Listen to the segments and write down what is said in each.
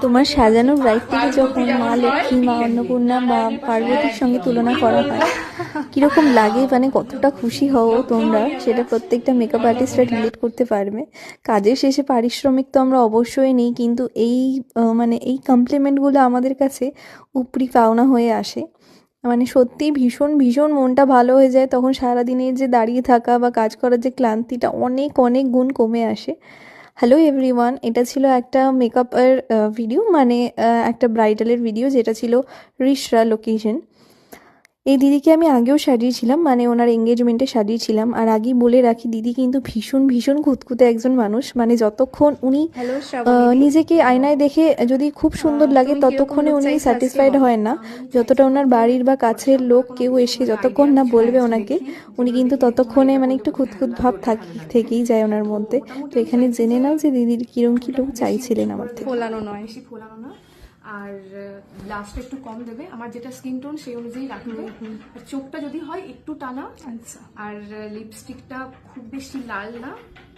তোমার সাজানো ব্রাইডটিকে যখন মা লক্ষ্মী, মা অন্নপূর্ণা বা পার্বতীর সঙ্গে তুলনা করা হয়, কিরকম লাগে, মানে কতটা খুশি হও তোমরা, সেটা প্রত্যেকটা মেকআপ আর্টিস্টরা রিলেট করতে পারবে। কাজের শেষে পারিশ্রমিক তো আমরা অবশ্যই নিই, কিন্তু এই মানে এই কমপ্লিমেন্টগুলো আমাদের কাছে উপরি পাওনা হয়ে আসে। মানে সত্যিই ভীষণ ভীষণ মনটা ভালো হয়ে যায় তখন। সারাদিনের যে দাঁড়িয়ে থাকা বা কাজ করার যে ক্লান্তিটা অনেক অনেক গুণ কমে আসে। হ্যালো এভরিওয়ান, এটা ছিল একটা মেকআপের ভিডিও, মানে একটা ব্রাইডালের ভিডিও, যেটা ছিল রিশরা লোকেশন। এই দিদিকে আমি আগেও সাজিয়েছিলাম, মানে ওনার এঙ্গেজমেন্টে সাজিয়েছিলাম। আর আগেই বলে রাখি, দিদি কিন্তু ভীষণ ভীষণ খুঁতখুঁতে একজন মানুষ। মানে যতক্ষণ উনি নিজেকে আয়নায় দেখে যদি খুব সুন্দর লাগে, ততক্ষণে উনি স্যাটিসফাইড হয় না। যতটা ওনার বাড়ির বা কাছের লোক কেউ এসে যতক্ষণ না বলবে ওনাকে, উনি কিন্তু ততক্ষণে মানে একটু খুঁতখুঁত ভাব থেকেই যায় ওনার মধ্যে। তো এখানে জেনে নাও যে দিদির কিরম কিরম চাইছিলেন আমার থেকে। ফোলানো নয়, বেশি ফোলানো না, আর ব্লাশটা একটু কম দেবে, আমার যেটা স্কিন টোন সেই অনুযায়ী রাখবে। আর চোখটা যদি হয় একটু টানা, আচ্ছা, আর লিপস্টিকটা খুব বেশি লাল না,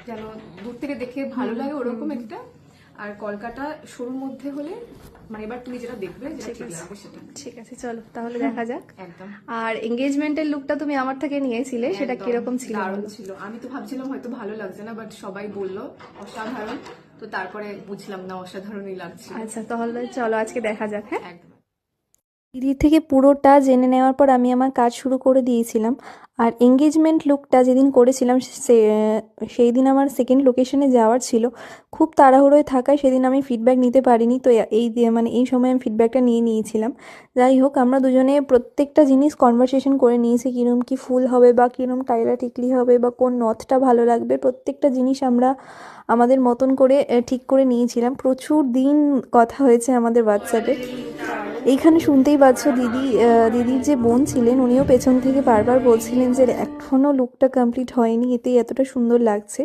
যেন দূর থেকে দেখে ভালো লাগে ওরকম একটা। আর কলকাটা সরুর মধ্যে হলে, মানে এবার তুমি যেটা দেখবে যেটা ঠিক লাগবে সেটা। ঠিক আছে, চলো তাহলে দেখা যাক। একদম। আর এঙ্গেজমেন্টের লুকটা তুমি আমার থেকে নিয়েছিলে, সেটা কিরকম ছিল? দারুণ ছিল। আমি তো ভাবছিলাম হয়তো ভালো লাগছে না, বাট সবাই বললো অসাধারণ, তো তারপরে বুঝলাম না অসাধারণই লাগছে। আচ্ছা, তাহলে চলো আজকে দেখা যাক। হ্যাঁ, একদম। দিদির থেকে পুরোটা জেনে নেওয়ার পর আমি আমার কাজ শুরু করে দিয়েছিলাম। আর এঙ্গেজমেন্ট লুকটা যেদিন করেছিলাম সেই দিন আমার সেকেন্ড লোকেশনে যাওয়ার ছিল। খুব তাড়াহুড়োয় থাকায় সেদিন আমি ফিডব্যাক নিতে পারিনি। তো মানে এই সময় আমি ফিডব্যাকটা নিয়ে নিয়েছিলাম। যাই হোক, আমরা দুজনে প্রত্যেকটা জিনিস কনভারসেশন করে নিয়েছি, কীরকম কী ফুল হবে বা কীরকম টাইলা টিকলি হবে বা কোন নথটা ভালো লাগবে, প্রত্যেকটা জিনিস আমরা আমাদের মতন করে ঠিক করে নিয়েছিলাম। প্রচুর দিন কথা হয়েছে আমাদের হোয়াটসঅ্যাপে। এইখানে শুনতেই পাচ্ছ দিদির যে বোন ছিলেন, উনিও পেছন থেকে বারবার বলছিলেন যে এখনও লুকটা কমপ্লিট হয়নি, এতেই এতটা সুন্দর লাগছে,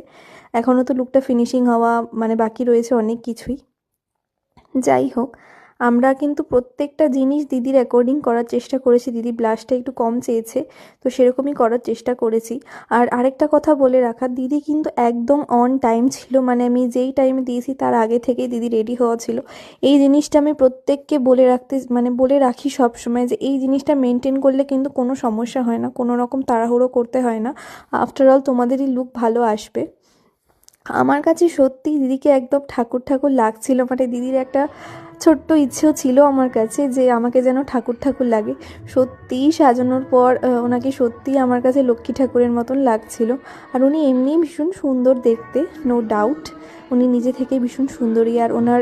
এখনও তো লুকটা ফিনিশিং হওয়া মানে বাকি রয়েছে অনেক কিছুই। যাই হোক, আমরা কিন্তু প্রত্যেকটা জিনিস দিদির অ্যাকর্ডিং করার চেষ্টা করেছি। দিদি ব্লাশটা একটু কম চেয়েছে, তো সেরকমই করার চেষ্টা করেছি। আর আরেকটা কথা বলে রাখা, দিদি কিন্তু একদম অন টাইম ছিল, মানে আমি যেই টাইমে দিয়েছি তার আগে থেকেই দিদি রেডি হওয়া ছিল। এই জিনিসটা আমি প্রত্যেককে বলে রাখি সব সময়, যে এই জিনিসটা মেনটেন করলে কিন্তু কোনো সমস্যা হয় না, কোনো রকম তাড়াহুড়ো করতে হয় না। আফটার অল তোমাদেরই লুক ভালো আসবে। আমার কাছে সত্যিই দিদিকে একদম ঠাকুর ঠাকুর লাগছিল। মানে দিদির একটা ছোট্ট ইচ্ছেও ছিল আমার কাছে, যে আমাকে যেন ঠাকুর ঠাকুর লাগে। সত্যিই সাজানোর পর ওনাকে সত্যিই আমার কাছে লক্ষ্মী ঠাকুরের মতন লাগছিল। আর উনি এমনিই ভীষণ সুন্দর দেখতে, নো ডাউট, উনি নিজে থেকে ভীষণ সুন্দরী। আর ওনার